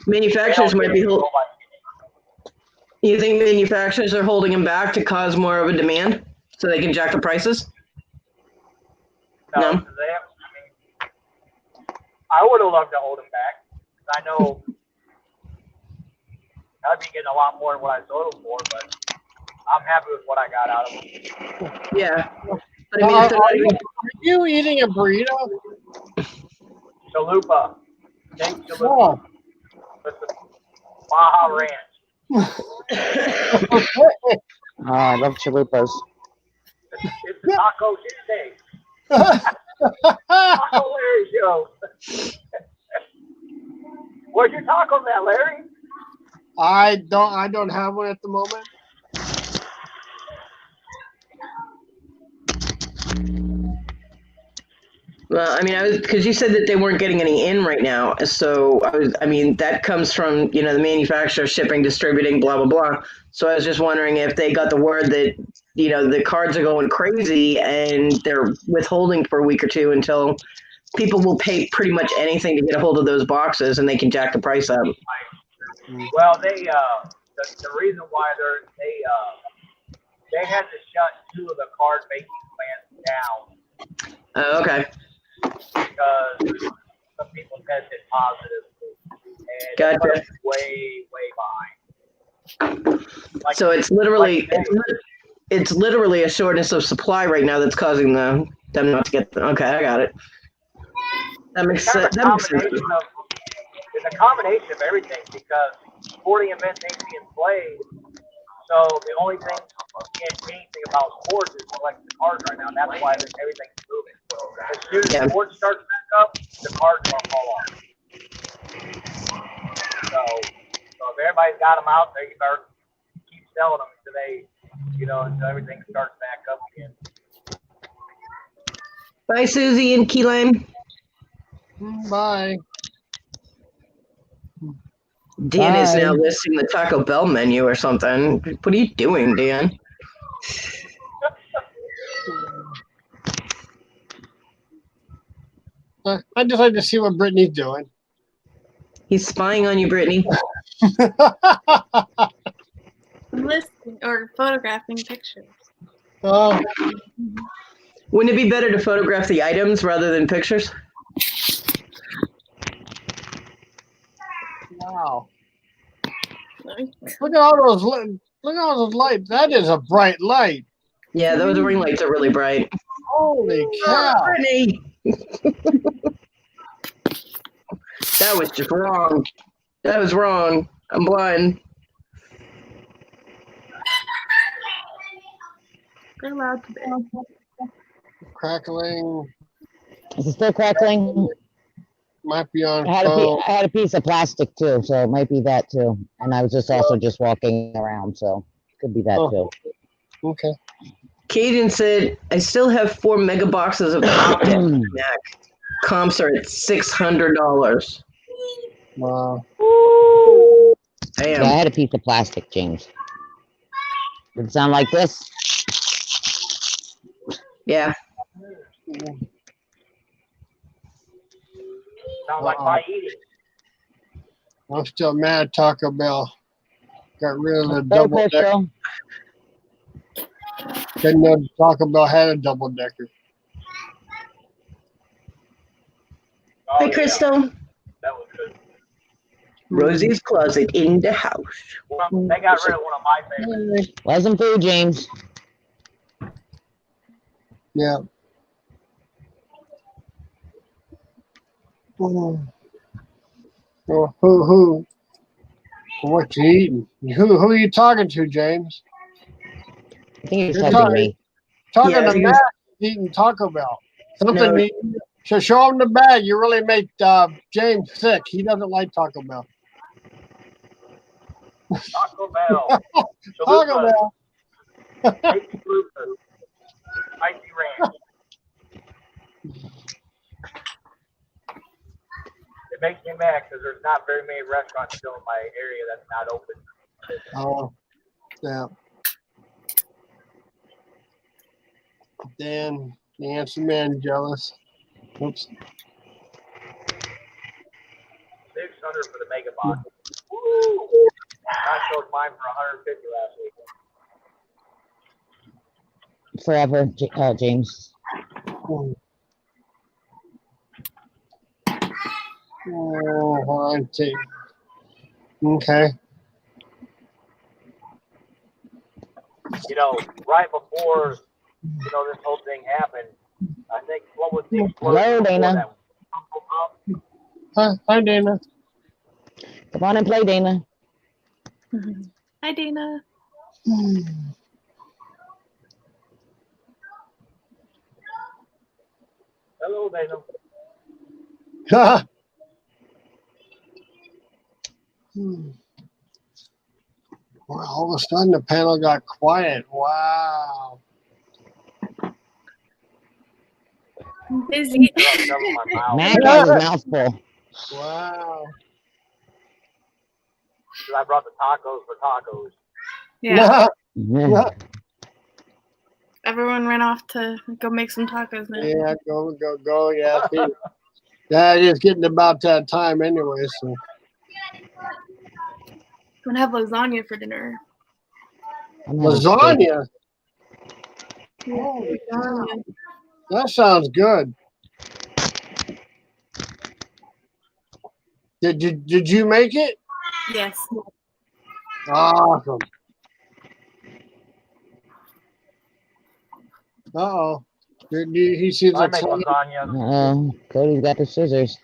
manufacturers might be holding. You think manufacturers are holding them back to cause more of a demand so they can jack the prices? No. I would have loved to hold them back. I know I'd be getting a lot more than what I sold them for, but I'm happy with what I got out of them. Yeah. But I mean, Are you eating a burrito? Chalupa. Thanks, Chalupa. Oh. With the Baja Ranch. Oh, I love chalupas. It's the Taco Tuesday. Taco Larry show. Where's your tacos at, Larry? I don't have one at the moment. Well, I mean, because you said that they weren't getting any in right now. So that comes from, the manufacturer, shipping, distributing, blah, blah, blah. So I was just wondering if they got the word that, the cards are going crazy and they're withholding for a week or two until people will pay pretty much anything to get a hold of those boxes and they can jack the price up. Well, they, the reason why they had to shut 2 of the card making plants down. Oh, okay. Because some people tested positive, and Gotcha. it was way behind. Like, So it's literally a shortness of supply right now that's causing them not to get. Okay, I got it. That makes sense. It's a combination of everything because sporting events ain't being played. So the only thing you can't do anything about sports is collecting the cards right now. That's why everything's moving. As soon as sports starts back up, the cards are gonna fall off. So if everybody's got them out there, you better keep selling them until everything starts back up again. Bye, Susie and Key Lime. Bye. Dan is now Bye. listing the Taco Bell menu or something. What are you doing, Dan? I just like to see what Brittany's doing. He's spying on you, Brittany. I'm listing or photographing pictures. Oh, Wouldn't it be better to photograph the items rather than pictures? wow. Look at all those look at all those lights. That is a bright light. Yeah, those ring lights are really bright. Holy cow. Brittany! That was just wrong. That was wrong. I'm blind. They're allowed to be. Crackling. Is it still crackling? Might be on I phone. had a piece of plastic too, so it might be that too. And I was just also just walking around, so could be that too. Okay. Caden said, I still have 4 mega boxes of Optic Mac. Comps are at $600. Wow. Yeah, I Damn. had a piece of plastic, James. Did it sound like this? Yeah. Sounds like my eating. I'm still mad at Taco Bell. Got rid of the Go, double decker. Crystal. Didn't know Taco Bell had a double decker. Oh, Hi, yeah, Crystal. that was good. Rosie's closet in the house. Well, they got rid of one of my favorites. Wasn't food, James. Yeah. Well, who? What you eating? Who are you talking to, James? I think he was You're helping me. Talking Yeah, I to think Matt eating Taco Bell. Something No. so show him the bag. You really make James sick. He doesn't like Taco Bell. Taco Bell. Taco Bell. Tasty chalupa. Spicy ranch. It makes me mad because there's not very many restaurants still in my area that's not open. Oh, yeah. Dan, the handsome man, jealous. Oops. 600 for the mega box. Woo! I sold mine for 150 last week. Forever, James. Oh, hold on. Okay. You know, right before, you know, this whole thing happened, I think, what was the explosion? Hello, before Dana. that? Hi, Dana. Come on and play, Dana. Hi, Dana. Hello, Dana. Well, all of a sudden the panel got quiet. Wow. I'm busy. Mac has his mouth full. Wow. I brought the tacos for tacos. Yeah. Yeah. Everyone ran off to go make some tacos now. Yeah, go. Yeah, yeah, it is getting about that time anyway. So I'm gonna have lasagna for dinner. I'm having lasagna. Holy cow. That sounds good. Did you make it? Yes. Awesome. Uh-oh. He sees I a make clown. lasagna. Cody's got the scissors.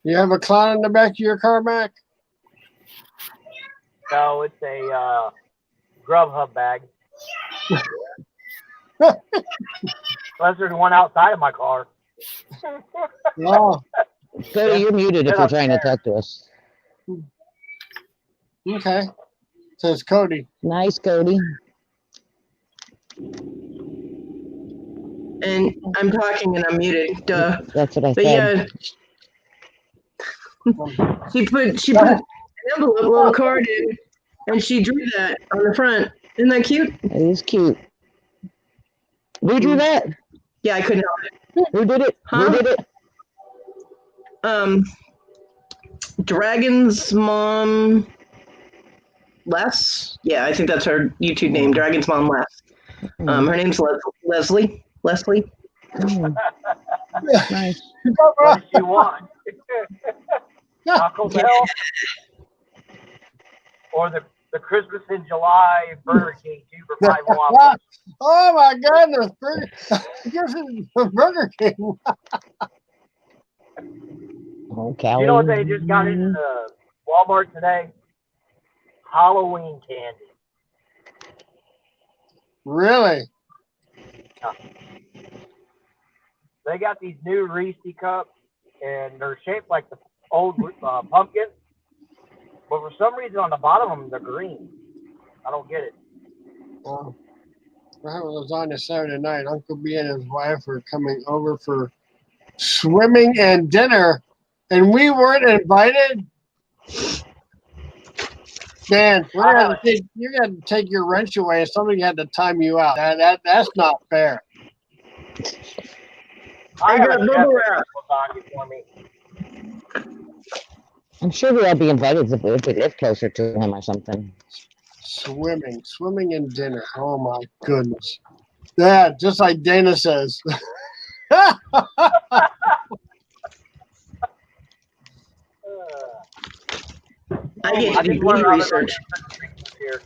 You have a clown in the back of your car, Mac? No, it's a Grubhub bag. Unless there's one outside of my car. Oh, Cody, you're muted if you're trying to talk to us. okay. Says Cody. Nice, Cody. And I'm talking and I'm muted. Duh. That's what I But said. yeah, She put an envelope, a little card in, and she drew that on the front. Isn't that cute? It is cute. Who drew that? Yeah, I couldn't help it. Who did it? Huh? Who did it? Dragon's mom, Les. Yeah, I think that's her YouTube name. Dragon's mom, Les. Her name's Leslie. Leslie. Nice. What did you want? Taco Bell? Or the Christmas in July Burger King 2 for $5. Oh my goodness, Burger King. Oh, Cali. You know what they just got into Walmart today? Halloween candy. Really? They got these new Reese cups, and they're shaped like the old pumpkin. But for some reason, on the bottom of them, they're green. I don't get it. We're having lasagna Saturday night. Uncle B and his wife are coming over for swimming and dinner, and we weren't invited. Dan, you got to take your wrench away. Somebody had to time you out. That's not fair. I got got a bubble chef wrap. lasagna for me. I'm sure we'll all be invited if we live closer to him or something. Swimming and dinner. Oh my goodness. Yeah, just like Dana says. I get I to just do learned research. here.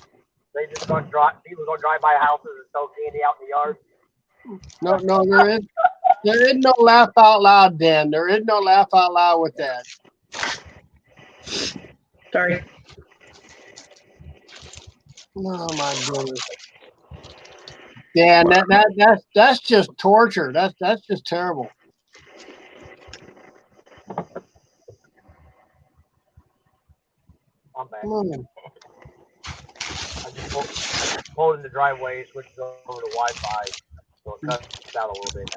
They just gonna drive. People gonna drive by houses and sell candy out in the yard. No, there is no laugh out loud, Dan. There is no laugh out loud with that. Sorry. Oh my goodness. Dan, that's just torture. That's just terrible. I'm back. Come on. I just pulled in the driveway, switched over to Wi-Fi, so it cuts out a little bit.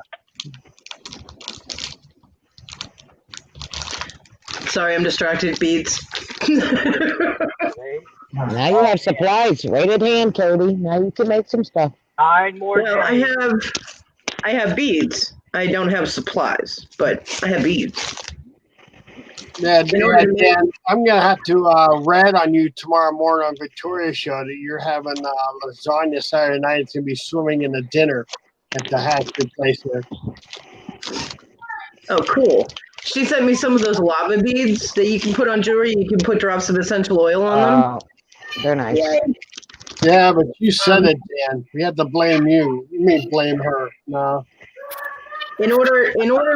Sorry, I'm distracted. Beads. Okay. Now you have supplies right at hand, Cody. Now you can make some stuff. 9 more Well, days. I have beads. I don't have supplies, but I have beads. Yeah, Dan, I'm gonna have to read on you tomorrow morning on Victoria's show that you're having lasagna Saturday night. It's gonna be swimming in the dinner at the Hatfield place there. Oh, cool. She sent me some of those lava beads that you can put on jewelry. You can put drops of essential oil on them. They're nice. Yeah, but you said it, Dan. We had to blame you. You mean blame her? No. In order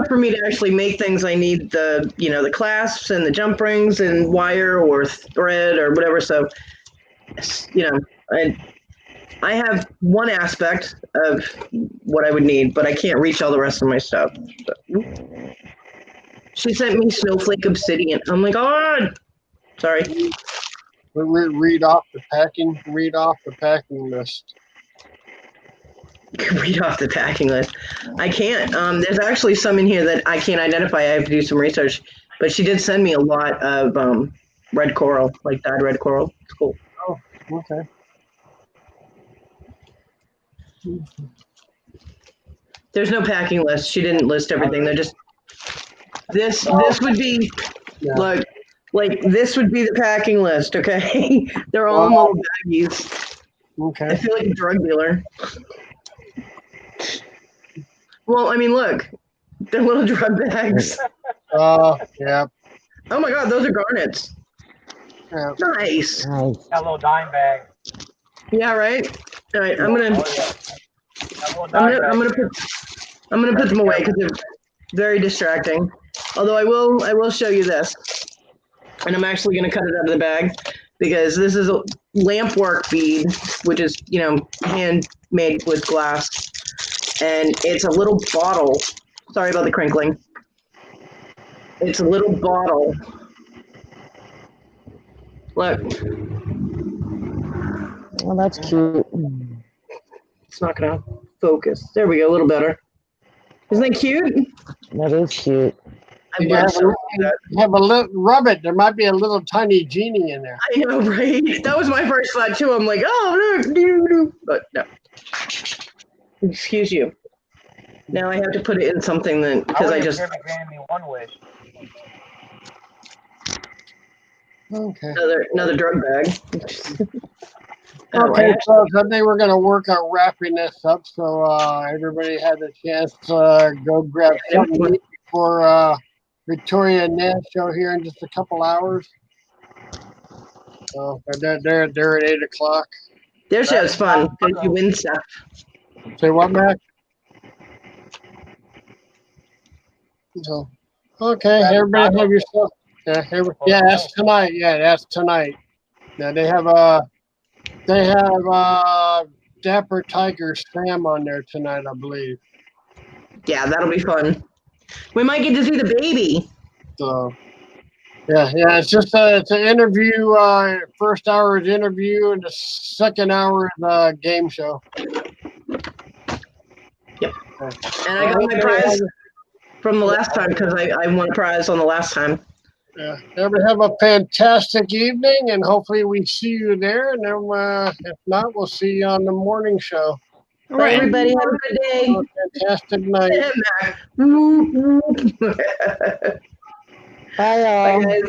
for me to actually make things, I need the clasps and the jump rings and wire or thread or whatever. So, I have one aspect of what I would need, but I can't reach all the rest of my stuff. So. She sent me snowflake obsidian. Oh my god! Sorry. Read off the packing list. Read off the packing list. I can't. There's actually some in here that I can't identify. I have to do some research. But she did send me a lot of red coral, like dyed red coral. It's cool. Oh, okay. There's no packing list. She didn't list everything. They're just this would be like this would be the packing list. Okay, they're all in little baggies. Okay. I feel like a drug dealer. Well, I mean, look, they're little drug bags. Yeah. Oh my god, those are garnets. Yeah. Nice. Nice. Got a little dime bag. Yeah, right. All right, I'm gonna put them away because they're very distracting. Although I will show you this, and I'm actually gonna cut it out of the bag because this is a lamp work bead, which is handmade with glass, and it's a little bottle. Sorry about the crinkling. It's a little bottle. Look. Well, that's cute. It's not going to focus. There we go, a little better. Isn't that cute? That is cute. I You love have stuff like that. have a little rub it. There might be a little tiny genie in there. I know, right? That was my first thought too. I'm like, oh no, but no. Excuse you. Now I have to put it in something that because I would just give granted me one wish. Okay. another drug bag. Okay, so I think we're gonna work on wrapping this up so everybody had a chance to go grab something to eat before Victoria and Nan show here in just a couple hours. So they're at 8 o'clock. Their show's fun because you win stuff. Say what, Mac? So, okay, everybody have yourself. Yeah, that's tonight. Yeah, that's tonight. Now they have Dapper Tiger Sam on there tonight, I believe. Yeah, that'll be fun. We might get to see the baby. So, yeah, it's just it's an interview. First hour is interview, and the second hour is game show. Yep. And I got my prize from the last time because I won a prize on the last time. Yeah. Everybody have a fantastic evening, and hopefully we see you there. And then, if not, we'll see you on the morning show. All right, everybody, have a good day. Have a fantastic night. Bye, y'all. Bye, guys.